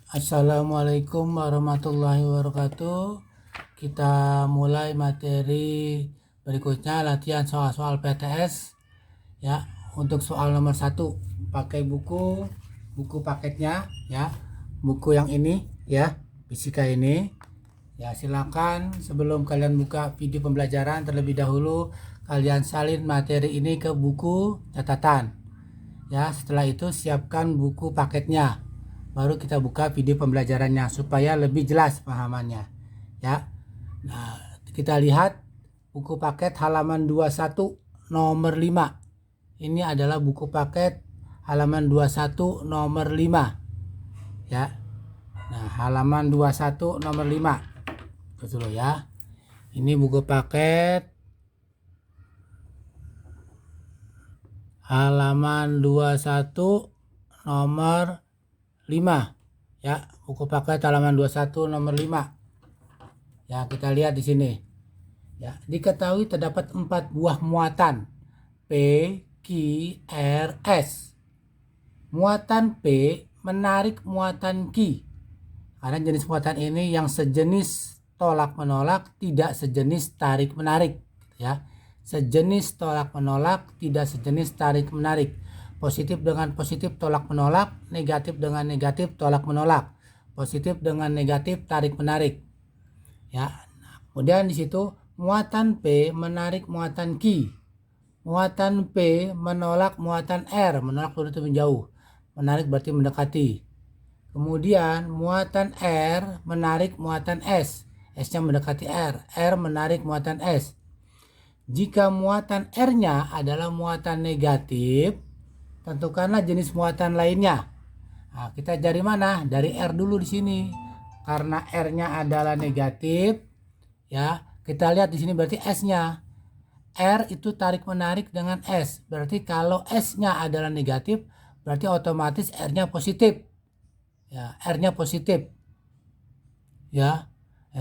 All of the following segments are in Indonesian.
Assalamualaikum warahmatullahi wabarakatuh. Kita mulai materi berikutnya, latihan soal-soal PTS ya. Untuk soal nomor 1 pakai buku paketnya ya. Buku yang ini ya, fisika ini. Ya, silakan sebelum kalian buka video pembelajaran terlebih dahulu kalian salin materi ini ke buku catatan. Ya, setelah itu siapkan buku paketnya. Baru kita buka video pembelajarannya supaya lebih jelas pahamannya. Ya. Nah, kita lihat buku paket halaman 21 nomor 5. Ini adalah buku paket halaman 21 nomor 5. Ya. Nah, halaman 21 nomor 5. Betul ya. Ini buku paket halaman 21 nomor 5 ya, buku paket halaman 21 nomor 5 ya. Kita lihat di sini ya, diketahui terdapat 4 buah muatan P, Q, R, S. Muatan P menarik muatan Q karena jenis muatan ini yang sejenis tolak menolak, tidak sejenis tarik menarik ya. Sejenis tolak menolak, tidak sejenis tarik menarik. Positif dengan positif tolak menolak, negatif dengan negatif tolak menolak, positif dengan negatif tarik menarik. Ya. Kemudian di situ muatan P menarik muatan Q. Muatan P menolak muatan R, menolak itu menjauh. Menarik berarti mendekati. Kemudian muatan R menarik muatan S. S-nya mendekati R. R menarik muatan S. Jika muatan R-nya adalah muatan negatif, tentukanlah jenis muatan lainnya. Nah, kita cari mana? Dari R dulu di sini. Karena R-nya adalah negatif, ya. Kita lihat di sini berarti S-nya. R itu tarik menarik dengan S. Berarti kalau S-nya adalah negatif, berarti otomatis R-nya positif. Ya, R-nya positif. Ya.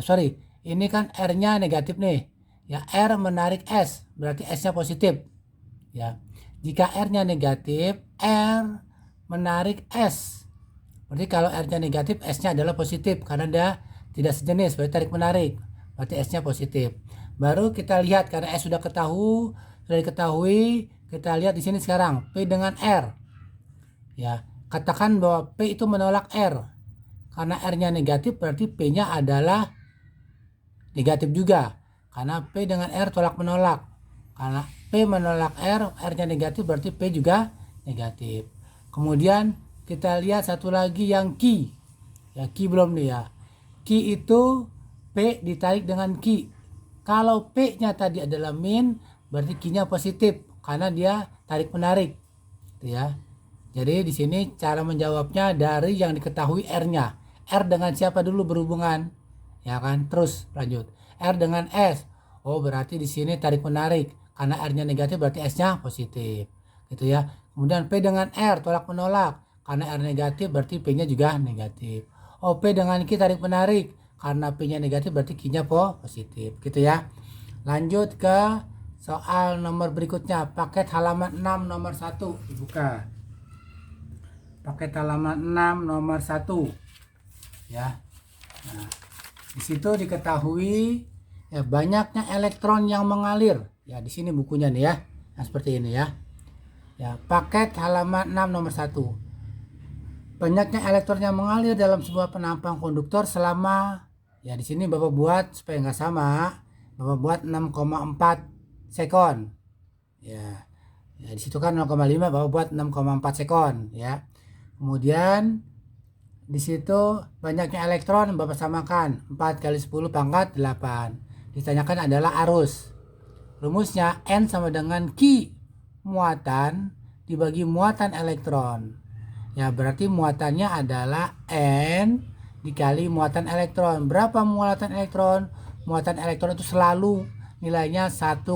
Sorry, ini kan R-nya negatif nih. Ya, R menarik S, berarti S-nya positif. Ya. Jika R-nya negatif, R menarik S. Berarti kalau R-nya negatif, S-nya adalah positif karena dia tidak sejenis, berarti tarik menarik. Berarti S-nya positif. Baru kita lihat karena S sudah diketahui, kita lihat di sini sekarang P dengan R. Ya, katakan bahwa P itu menolak R. Karena R-nya negatif, berarti P-nya adalah negatif juga. Karena P dengan R tolak menolak. Karena P menolak R, R-nya negatif berarti P juga negatif. Kemudian kita lihat satu lagi yang Q. Ya, Q belum nih ya. Q itu P ditarik dengan Q. Kalau P-nya tadi adalah min, berarti Q-nya positif karena dia tarik menarik. Gitu ya. Jadi di sini cara menjawabnya dari yang diketahui R-nya. R dengan siapa dulu berhubungan? Ya kan? Terus lanjut. R dengan S. Oh, berarti di sini tarik menarik. Karena R-nya negatif berarti S-nya positif. Gitu ya. Kemudian P dengan R tolak menolak. Karena R negatif berarti P-nya juga negatif. Oh, P dengan Q tarik menarik. Karena P-nya negatif berarti Q-nya positif. Gitu ya. Lanjut ke soal nomor berikutnya. Paket halaman 6 nomor 1. Dibuka. Paket halaman 6 nomor 1. Ya. Nah, di situ diketahui ya, banyaknya elektron yang mengalir. Ya, di sini bukunya nih ya. Nah, seperti ini ya. Ya, paket halaman 6 nomor 1. Banyaknya elektron yang mengalir dalam sebuah penampang konduktor selama, ya di sini Bapak buat supaya nggak sama, Bapak buat 6,4 sekon. Ya. Ya, di situ kan 0,5, Bapak buat 6,4 sekon ya. Kemudian di situ banyaknya elektron Bapak samakan 4 kali 10 pangkat 8. Ditanyakan adalah arus. Rumusnya N sama dengan Q muatan dibagi muatan elektron. Ya, berarti muatannya adalah N dikali muatan elektron. Berapa muatan elektron? Muatan elektron itu selalu nilainya 1,6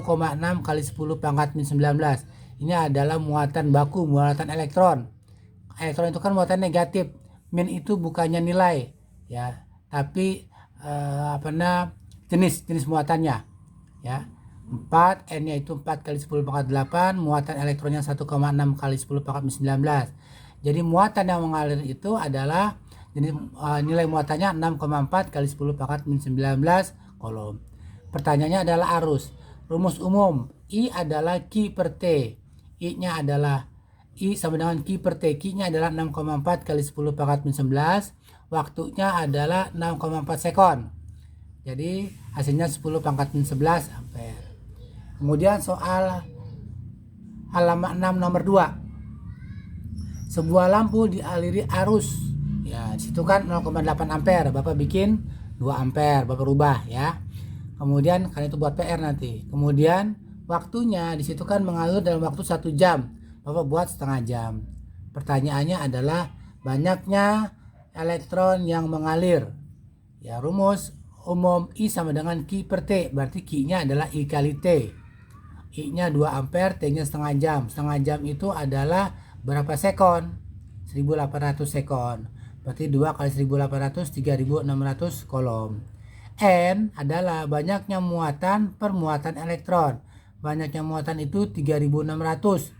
kali 10 pangkat min 19. Ini adalah muatan baku, muatan elektron. Elektron itu kan muatan negatif. Min itu bukannya nilai ya, tapi jenis muatannya ya. 4 N nya itu 4 kali 10 pangkat 8, muatan elektronnya 1,6 kali 10 pangkat 19. Jadi muatan yang mengalir itu adalah Jadi nilai muatannya 6,4 kali 10 pangkat min 19 kolom. Pertanyaannya adalah arus. Rumus umum, I adalah Q per T. I-nya adalah I sama dengan Q per T. Q-nya adalah 6,4 kali 10 pangkat min 11. Waktunya adalah 6,4 sekon. Jadi hasilnya 10 pangkat min 11 ampere. Kemudian soal halaman 6 nomor 2. Sebuah lampu dialiri arus. Ya, disitu kan 0,8 ampere. Bapak bikin 2 ampere, Bapak rubah ya. Kemudian kan itu buat PR nanti. Kemudian waktunya disitu kan mengalir dalam waktu 1 jam. Bapak buat setengah jam. Pertanyaannya adalah banyaknya elektron yang mengalir. Ya, rumus umum I sama dengan Q per T. Berarti Q-nya adalah I kali T. I-nya 2 ampere, T-nya setengah jam. Setengah jam itu adalah berapa sekon? 1800 sekon. Berarti 2 kali 1800, 3600 kolom. N adalah banyaknya muatan per muatan elektron. Banyaknya muatan itu 3600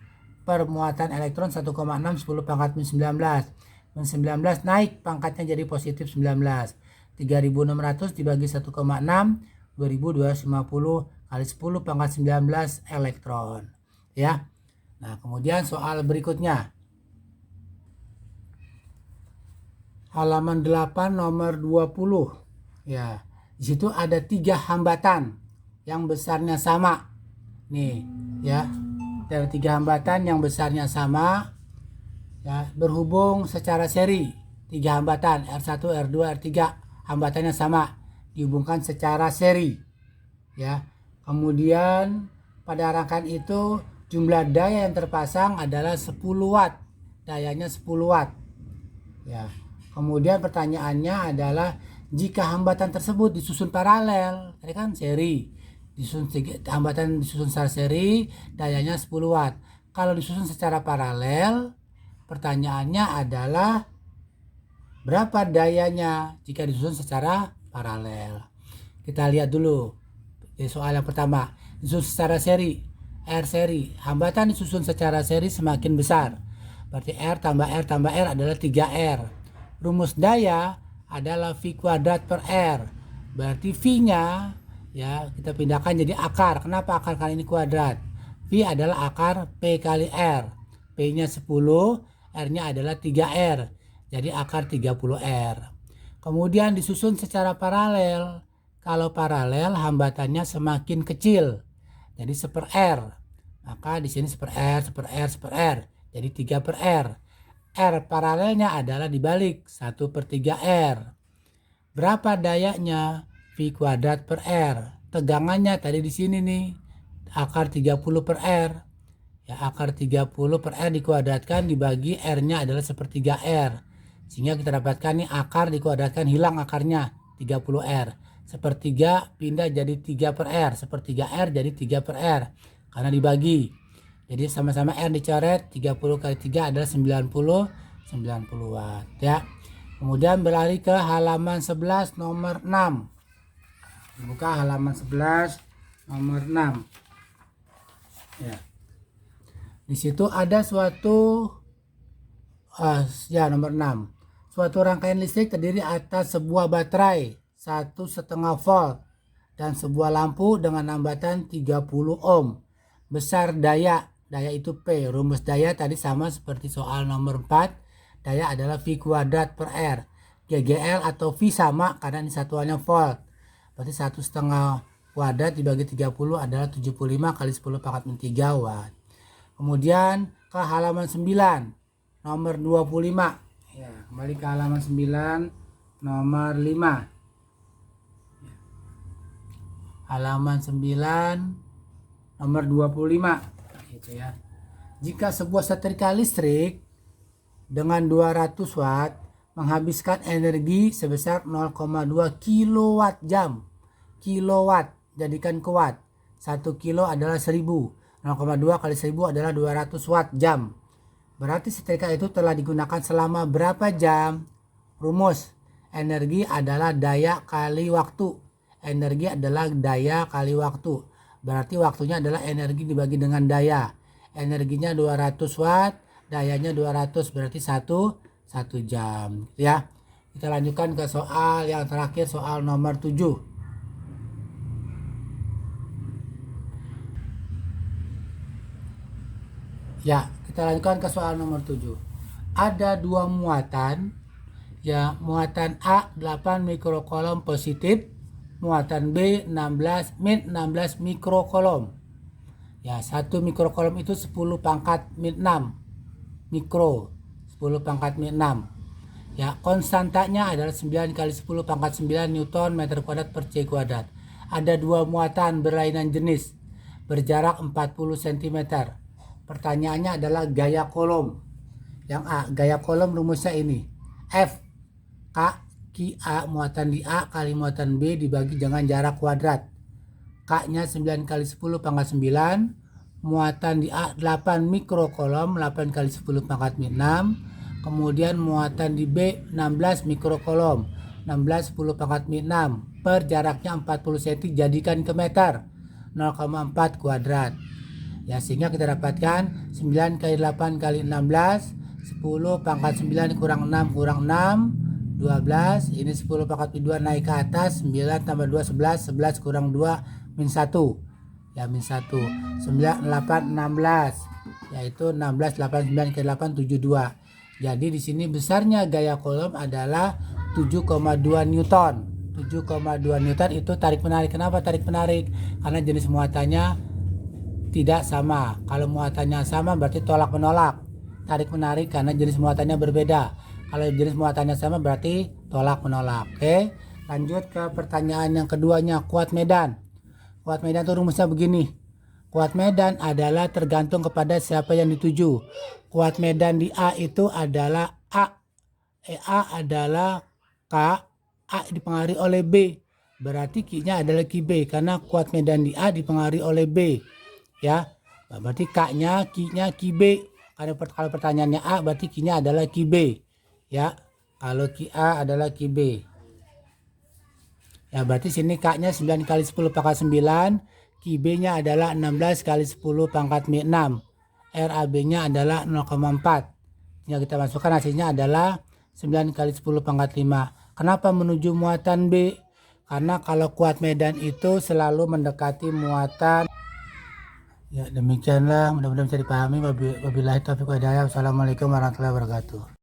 per muatan elektron 1,6 10 pangkat min 19. Min 19 naik pangkatnya jadi positif 19. 3600 dibagi 1,6 2250 kali 10 pangkat 19 elektron ya. Nah, kemudian soal berikutnya. Halaman 8 nomor 20. Ya, di situ ada 3 hambatan yang besarnya sama. Nih, ya. Ada 3 hambatan yang besarnya sama ya, berhubung secara seri. 3 hambatan R1, R2, R3 hambatannya sama, dihubungkan secara seri. Ya. Kemudian pada rangkaian itu jumlah daya yang terpasang adalah 10 watt. Dayanya 10 watt. Ya. Kemudian pertanyaannya adalah jika hambatan tersebut disusun paralel, tadi kan seri. Hambatan disusun secara seri, dayanya 10 watt. Kalau disusun secara paralel, pertanyaannya adalah berapa dayanya jika disusun secara paralel. Kita lihat dulu. Soal yang pertama, disusun secara seri. R seri, hambatan disusun secara seri semakin besar. Berarti R tambah R tambah R adalah 3R. Rumus daya adalah V kuadrat per R. Berarti V-nya ya kita pindahkan jadi akar. Kenapa akar kali ini kuadrat? V adalah akar P kali R. P-nya 10, R-nya adalah 3R. Jadi akar 30R. Kemudian disusun secara paralel. Kalau paralel hambatannya semakin kecil. Jadi 1/R. Maka di sini 1/R, 1/R, 1/R. Jadi 3/R. R paralelnya adalah dibalik 1/3R. Berapa dayanya? V kuadrat per R. Tegangannya tadi di sini nih. Akar 30/R. Ya, akar 30/R dikuadratkan dibagi R-nya adalah 1/3R. Sehingga kita dapatkan nih akar dikuadratkan hilang akarnya 30R. 1/3 pindah jadi 3/R. 1/3R jadi 3/R. Karena dibagi. Jadi sama-sama R dicoret, 30 kali 3 adalah 90 watt ya. Kemudian beralih ke halaman 11 nomor 6. Buka halaman 11 nomor 6. Ya. Di situ ada suatu nomor 6. Suatu rangkaian listrik terdiri atas sebuah baterai 1,5 volt dan sebuah lampu dengan hambatan 30 ohm. Besar daya itu P. Rumus daya tadi sama seperti soal nomor 4. Daya adalah V kuadrat per R. GGL atau V sama karena ini satuannya volt. Berarti 1,5 kuadrat dibagi 30 adalah 75 kali 10 pangkat min 3 watt. Kemudian ke halaman 9 nomor 25. Ya, kembali ke halaman 9 nomor 5. Halaman 9 nomor 25 gitu ya. Jika sebuah setrika listrik dengan 200 watt menghabiskan energi sebesar 0,2 kilowatt jam. Kilowatt jadikan ke watt. 1 kilo adalah 1000. 0,2 kali 1000 adalah 200 watt jam. Berarti setrika itu telah digunakan selama berapa jam? Rumus energi adalah daya kali waktu. Energi adalah daya kali waktu. Berarti waktunya adalah energi dibagi dengan daya. Energinya 200 watt, dayanya 200, berarti 1 jam ya. Kita lanjutkan ke soal yang terakhir, soal nomor 7. Ya, kita lanjutkan ke soal nomor 7. Ada dua muatan, ya, muatan A 8 mikrokolom positif, muatan B 16 mikrokolom. Ya, 1 mikrokolom itu 10 pangkat min 6 mikro, 10 pangkat min 6. Ya, konstantanya adalah 9 kali 10 pangkat 9 Newton meter kuadrat per C kuadrat. Ada dua muatan berlainan jenis, berjarak 40 cm. Pertanyaannya adalah gaya kolom. Yang A, gaya kolom rumusnya ini. F K Ki A, muatan di A kali muatan B dibagi dengan jarak kuadrat. K-nya 9 kali 10 pangkat 9, muatan di A 8 mikrokolom, 8 kali 10 pangkat min 6, kemudian muatan di B 16 mikrokolom, 16 10 pangkat min 6, per jaraknya 40 cm jadikan ke meter, 0,4 kuadrat. Ya, sehingga kita dapatkan 9 kali 8 kali 16, 10 pangkat 9 kurang 6 kurang 6, 12. Ini 10 pangkat 2 naik ke atas, 9 tambah 2 11, 11 kurang 2 min 1. Ya, min 1. 9 8 16. Yaitu 16 8 9 kali 8 72. Jadi di sini besarnya gaya kolom adalah 7,2 Newton. 7,2 Newton itu tarik menarik. Kenapa tarik menarik? Karena jenis muatannya tidak sama. Kalau muatannya sama berarti tolak menolak. Tarik menarik karena jenis muatannya berbeda. Kalau jenis muatannya sama berarti tolak menolak. Oke, lanjut ke pertanyaan yang keduanya, kuat medan. Kuat medan itu rumusnya begini. Kuat medan adalah tergantung kepada siapa yang dituju. Kuat medan di A itu adalah A. A adalah K. A dipengaruhi oleh B. Berarti Q-nya adalah QB karena kuat medan di A dipengaruhi oleh B. Ya, berarti K-nya, Q-nya QB. Karena kalau pertanyaannya A berarti Q-nya adalah QB. Ya, kalau QA adalah QB. Ya, berarti sini K-nya 9 kali 10 pangkat 9, QB-nya adalah 16 kali 10 pangkat min 6. RAB-nya adalah 0,4. Tinggal kita masukkan hasilnya adalah 9 kali 10 pangkat 5. Kenapa menuju muatan B? Karena kalau kuat medan itu selalu mendekati muatan. Ya, demikianlah, mudah-mudahan bisa dipahami. Wabillahi taufiq wal hidayah. Wassalamualaikum warahmatullahi wabarakatuh.